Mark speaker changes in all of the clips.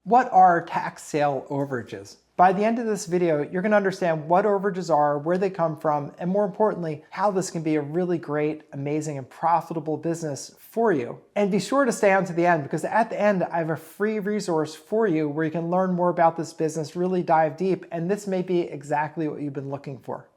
Speaker 1: What are tax sale overages? By the end of this video, you're going to understand what overages are, where they come from, and more importantly, how this can be a really great, amazing, and profitable business for you. And be sure to stay on to the end, because at the end, I have a free resource for you where you can learn more about this business, really dive deep, and this may be exactly what you've been looking for.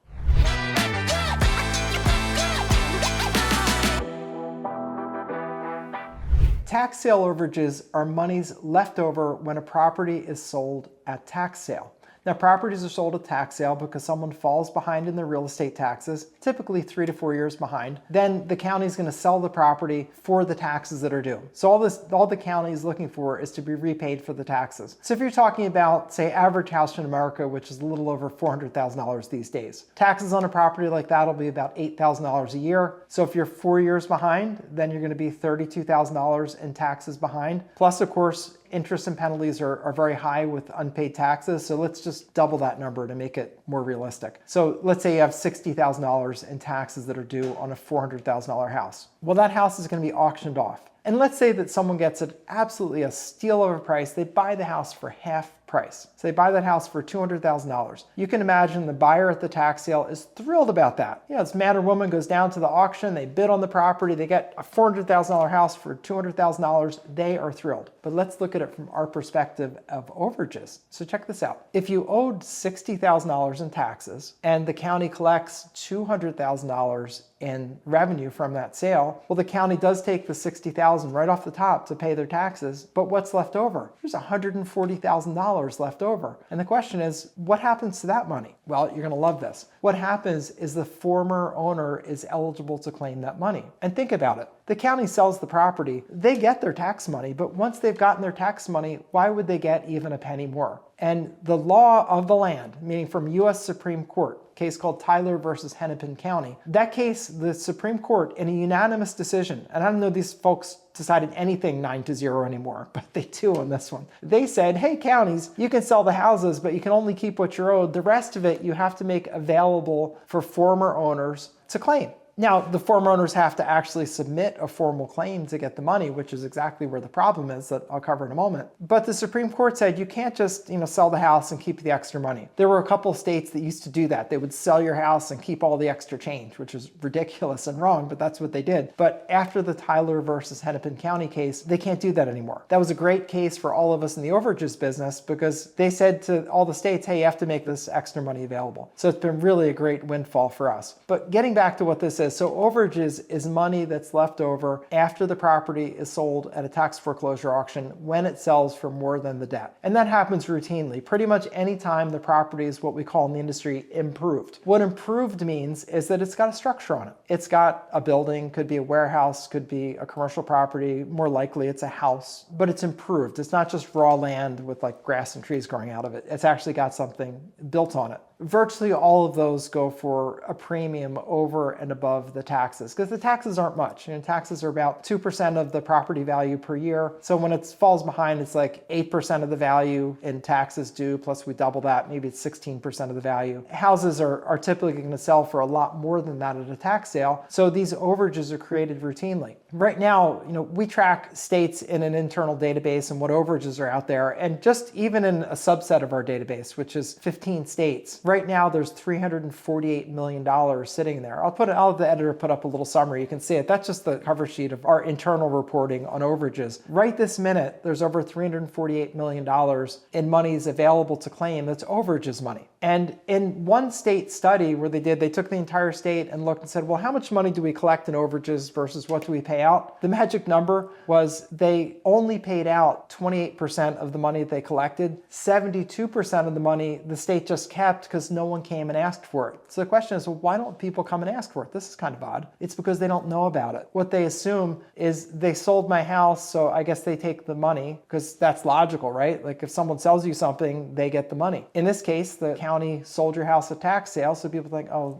Speaker 1: Tax sale overages are monies left over when a property is sold at tax sale. Now, properties are sold at tax sale because someone falls behind in their real estate taxes, typically 3 to 4 years behind. Then the county is going to sell the property for the taxes that are due. So all the county is looking for is to be repaid for the taxes. So if you're talking about, say, average house in America, which is a little over $400,000 these days, taxes on a property like that will be about $8,000 a year. So if you're 4 years behind, then you're going to be $32,000 in taxes behind. Plus, of course, interest and penalties are very high with unpaid taxes. So let's just double that number to make it more realistic. So let's say you have $60,000 in taxes that are due on a $400,000 house. Well, that house is going to be auctioned off. And let's say that someone gets it absolutely a steal of a price. They buy the house for half price. So they buy that house for $200,000. You can imagine the buyer at the tax sale is thrilled about that. You know, this man or woman goes down to the auction, they bid on the property, they get a $400,000 house for $200,000. They are thrilled. But let's look at it from our perspective of overages. So check this out. If you owed $60,000 in taxes and the county collects $200,000 in revenue from that sale, well, the county does take the $60,000 right off the top to pay their taxes, but what's left over? There's $140,000 left over. And the question is, what happens to that money? Well, you're going to love this. What happens is the former owner is eligible to claim that money. And think about it. The county sells the property, they get their tax money, but once they've gotten their tax money, why would they get even a penny more? And the law of the land, meaning from U.S. Supreme Court, case called Tyler versus Hennepin County. That case, the Supreme Court, in a unanimous decision, and I don't know these folks decided anything 9-0 anymore, but they do on this one. They said, hey, counties, you can sell the houses, but you can only keep what you're owed. The rest of it you have to make available for former owners to claim. Now, the former owners have to actually submit a formal claim to get the money, which is exactly where the problem is that I'll cover in a moment. But the Supreme Court said you can't just, sell the house and keep the extra money. There were a couple of states that used to do that. They would sell your house and keep all the extra change, which is ridiculous and wrong, but that's what they did. But after the Tyler versus Hennepin County case, they can't do that anymore. That was a great case for all of us in the overages business because they said to all the states, hey, you have to make this extra money available. So it's been really a great windfall for us. But getting back to what this is, so overages is money that's left over after the property is sold at a tax foreclosure auction when it sells for more than the debt. And that happens routinely. Pretty much any time the property is what we call in the industry improved. What improved means is that it's got a structure on it. It's got a building, could be a warehouse, could be a commercial property. More likely it's a house, but it's improved. It's not just raw land with like grass and trees growing out of it. It's actually got something built on it. Virtually all of those go for a premium over and above the taxes because the taxes aren't much. Taxes are about 2% of the property value per year. So when it falls behind, it's like 8% of the value in taxes due, plus we double that, maybe it's 16% of the value. Houses are typically going to sell for a lot more than that at a tax sale. So these overages are created routinely. Right now, we track states in an internal database and what overages are out there. And just even in a subset of our database, which is 15 states, right now there's $348 million sitting there. I'll have the editor put up a little summary. You can see it. That's just the cover sheet of our internal reporting on overages. Right this minute, there's over $348 million in monies available to claim that's overages money. And in one state study where they took the entire state and looked and said, well, how much money do we collect in overages versus what do we pay out? The magic number was they only paid out 28% of the money they collected. 72% of the money the state just kept because no one came and asked for it. So the question is, well, why don't people come and ask for it? This is kind of odd. It's because they don't know about it. What they assume is they sold my house, so I guess they take the money because that's logical, right? Like if someone sells you something, they get the money. In this case, the county sold your house at tax sale, so people think, oh,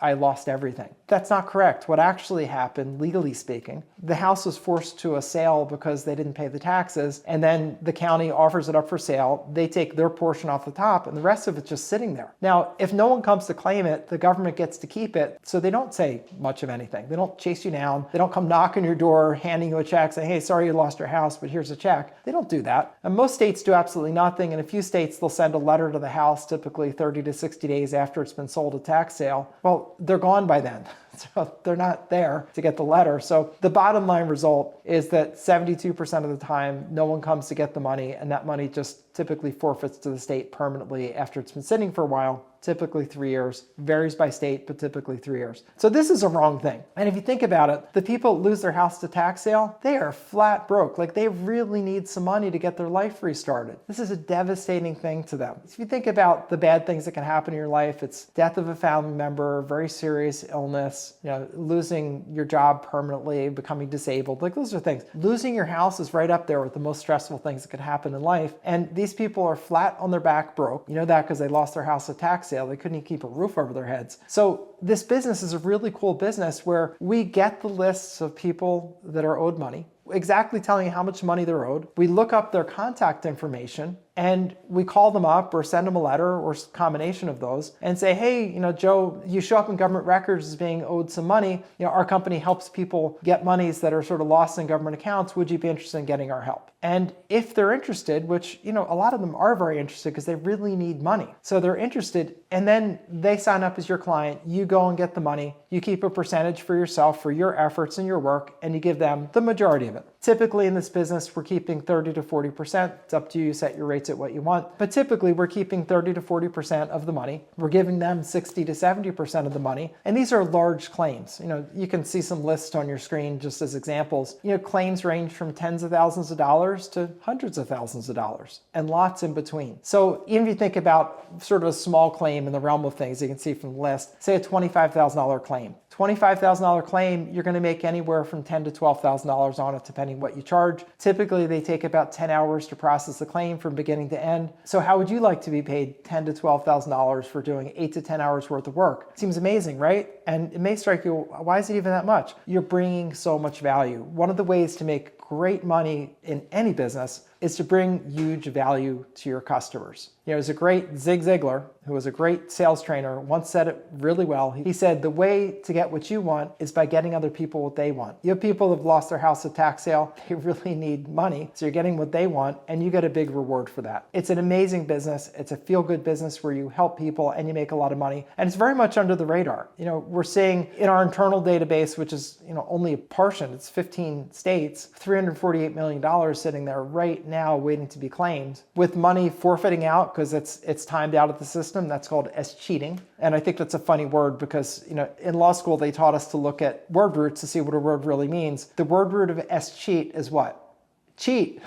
Speaker 1: I lost everything. That's not correct. What actually happened, legally speaking, the house was forced to a sale because they didn't pay the taxes, and then the county offers it up for sale. They take their portion off the top, and the rest of it's just sitting there. Now, if no one comes to claim it, the government gets to keep it, so they don't say much of anything. They don't chase you down. They don't come knock on your door, handing you a check, saying, hey, sorry you lost your house, but here's a check. They don't do that. And most states do absolutely nothing. In a few states, they'll send a letter to the house, typically 30 to 60 days after it's been sold at tax sale. Well, they're gone by then. So they're not there to get the letter. So the bottom line result is that 72% of the time, no one comes to get the money, and that money just typically forfeits to the state permanently after it's been sitting for a while, typically 3 years. Varies by state, but typically 3 years. So this is a wrong thing. And if you think about it, the people who lose their house to tax sale, they are flat broke. Like they really need some money to get their life restarted. This is a devastating thing to them. If you think about the bad things that can happen in your life, it's death of a family member, very serious illness, losing your job permanently, becoming disabled. Like those are things. Losing your house is right up there with the most stressful things that could happen in life. And these people are flat on their back broke. You know that because they lost their house at tax sale. They couldn't even keep a roof over their heads. So this business is a really cool business where we get the lists of people that are owed money, exactly telling you how much money they're owed. We look up their contact information and we call them up or send them a letter or combination of those and say, hey, Joe, you show up in government records as being owed some money. Our company helps people get monies that are sort of lost in government accounts. Would you be interested in getting our help? And if they're interested, which, a lot of them are very interested because they really need money. So they're interested, and then they sign up as your client. You go and get the money. You keep a percentage for yourself for your efforts and your work, and you give them the majority of it. Typically in this business, we're keeping 30 to 40%. It's up to you. You set your rates at what you want. But typically we're keeping 30 to 40% of the money. We're giving them 60 to 70% of the money. And these are large claims. You can see some lists on your screen just as examples. Claims range from tens of thousands of dollars to hundreds of thousands of dollars and lots in between. So even if you think about sort of a small claim in the realm of things, you can see from the list, say a $25,000 claim. $25,000 claim, you're going to make anywhere from $10,000 to $12,000 on it, depending what you charge. Typically, they take about 10 hours to process the claim from beginning to end. So how would you like to be paid $10,000 to $12,000 for doing 8 to 10 hours worth of work? Seems amazing, right? And it may strike you, why is it even that much? You're bringing so much value. One of the ways to make great money in any business is to bring huge value to your customers. There's a great Zig Ziglar, who was a great sales trainer, once said it really well. He said, the way to get what you want is by getting other people what they want. You have people who've lost their house at tax sale. They really need money. So you're getting what they want, and you get a big reward for that. It's an amazing business. It's a feel-good business where you help people and you make a lot of money. And it's very much under the radar. We're seeing in our internal database, which is only a portion, it's 15 states, $348 million sitting there right now waiting to be claimed, with money forfeiting out because it's timed out of the system. That's called escheating. And I think that's a funny word because in law school they taught us to look at word roots to see what a word really means. The word root of escheat is what? Cheat.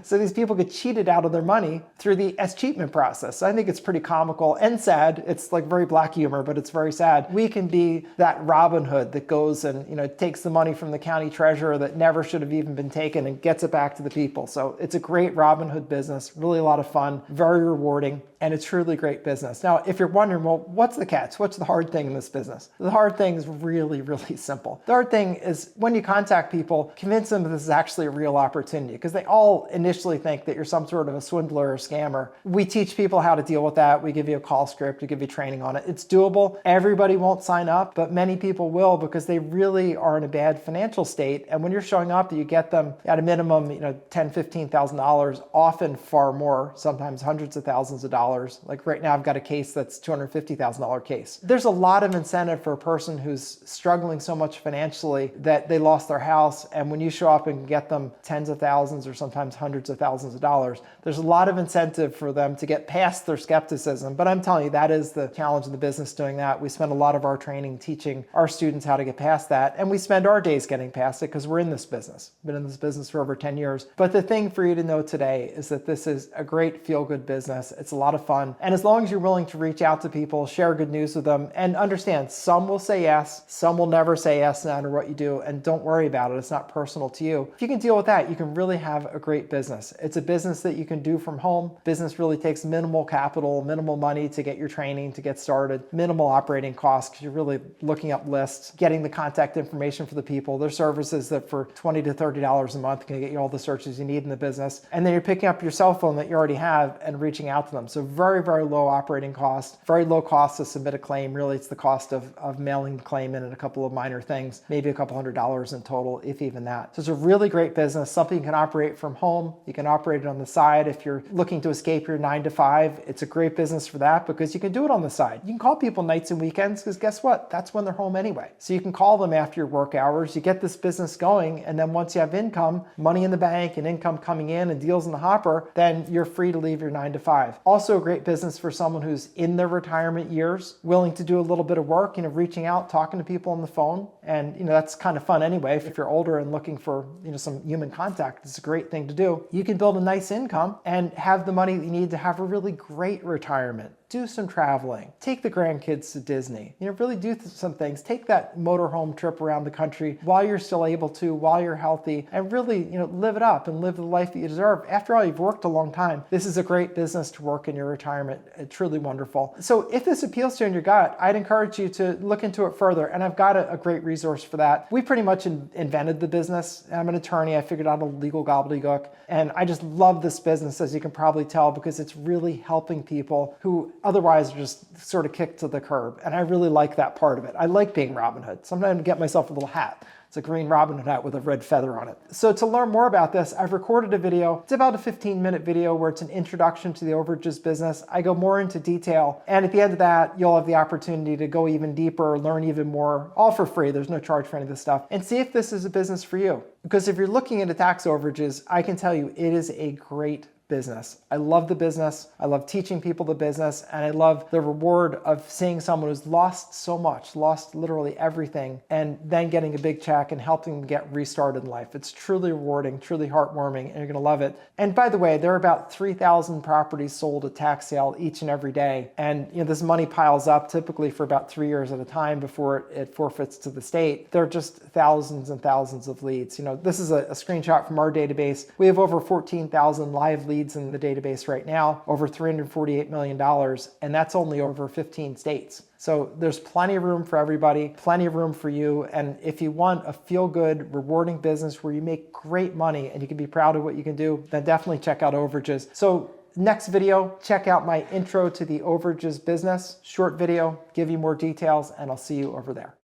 Speaker 1: So these people get cheated out of their money through the escheatment process. I think it's pretty comical and sad. It's like very black humor, but it's very sad. We can be that Robin Hood that goes and takes the money from the county treasurer that never should have even been taken and gets it back to the people. So it's a great Robin Hood business, really a lot of fun, very rewarding, and it's truly great business. Now, if you're wondering, well, what's the catch? What's the hard thing in this business? The hard thing is really, really simple. The hard thing is when you contact people, convince them that this is actually a real opportunity, because they all initially think that you're some sort of a swindler or scammer. We teach people how to deal with that. We give you a call script, we give you training on it. It's doable. Everybody won't sign up, but many people will because they really are in a bad financial state. And when you're showing up, you get them at a minimum, $10,000, $15,000, often far more, sometimes hundreds of thousands of dollars. Like right now, I've got a case that's $250,000 case. There's a lot of incentive for a person who's struggling so much financially that they lost their house. And when you show up and get them tens of thousands or sometimes hundreds of thousands of dollars, there's a lot of incentive for them to get past their skepticism. But I'm telling you, that is the challenge of the business doing that. We spend a lot of our training teaching our students how to get past that. And we spend our days getting past it because we're in this business. Been in this business for over 10 years. But the thing for you to know today is that this is a great feel-good business. It's a lot of fun. And as long as you're willing to reach out to people, share good news with them, and understand some will say yes, some will never say yes no matter what you do, and don't worry about it. It's not personal to you. If you can deal with that, you can really have a great great business. It's a business that you can do from home. Business really takes minimal capital, minimal money to get your training, to get started, minimal operating costs because you're really looking up lists, getting the contact information for the people. There's services that for $20 to $30 a month can get you all the searches you need in the business. And then you're picking up your cell phone that you already have and reaching out to them. So very, very low operating cost, very low cost to submit a claim. Really, it's the cost of mailing the claim in and a couple of minor things, maybe a couple $100 in total, if even that. So it's a really great business, something you can operate from home. You can operate it on the side. If you're looking to escape your 9 to 5, it's a great business for that because you can do it on the side. You can call people nights and weekends because guess what? That's when they're home anyway. So you can call them after your work hours. You get this business going, and then once you have income, money in the bank and income coming in and deals in the hopper, then you're free to leave your 9 to 5. Also a great business for someone who's in their retirement years, willing to do a little bit of work, reaching out, talking to people on the phone. And that's kind of fun anyway. If you're older and looking for some human contact, it's a great thing to do. You can build a nice income and have the money that you need to have a really great retirement. Do some traveling, take the grandkids to Disney, really do some things. Take that motorhome trip around the country while you're still able to, while you're healthy, and really, live it up and live the life that you deserve. After all, you've worked a long time. This is a great business to work in your retirement. It's truly wonderful. So if this appeals to you in your gut, I'd encourage you to look into it further. And I've got a great resource for that. We pretty much invented the business. I'm an attorney. I figured out a legal gobbledygook. And I just love this business, as you can probably tell, because it's really helping people who otherwise are just sort of kicked to the curb. And I really like that part of it. I like being Robin Hood. Sometimes I get myself a little hat. It's a green Robin Hood hat with a red feather on it. So to learn more about this, I've recorded a video. It's about a 15-minute video where it's an introduction to the Overages business. I go more into detail. And at the end of that, you'll have the opportunity to go even deeper, learn even more, all for free. There's no charge for any of this stuff. And see if this is a business for you. Because if you're looking into tax overages, I can tell you it is a great business. I love the business. I love teaching people the business, and I love the reward of seeing someone who's lost so much, lost literally everything, and then getting a big check and helping them get restarted in life. It's truly rewarding, truly heartwarming, and you're going to love it. And by the way, there are about 3,000 properties sold at tax sale each and every day. And this money piles up typically for about 3 years at a time before it forfeits to the state. There are just thousands and thousands of leads. This is a screenshot from our database. We have over 14,000 live leads in the database right now, over $348 million, and that's only over 15 states. So there's plenty of room for everybody, plenty of room for you. And if you want a feel-good, rewarding business where you make great money and you can be proud of what you can do, then definitely check out Overages. So next video, check out my intro to the Overages business, short video, give you more details, and I'll see you over there.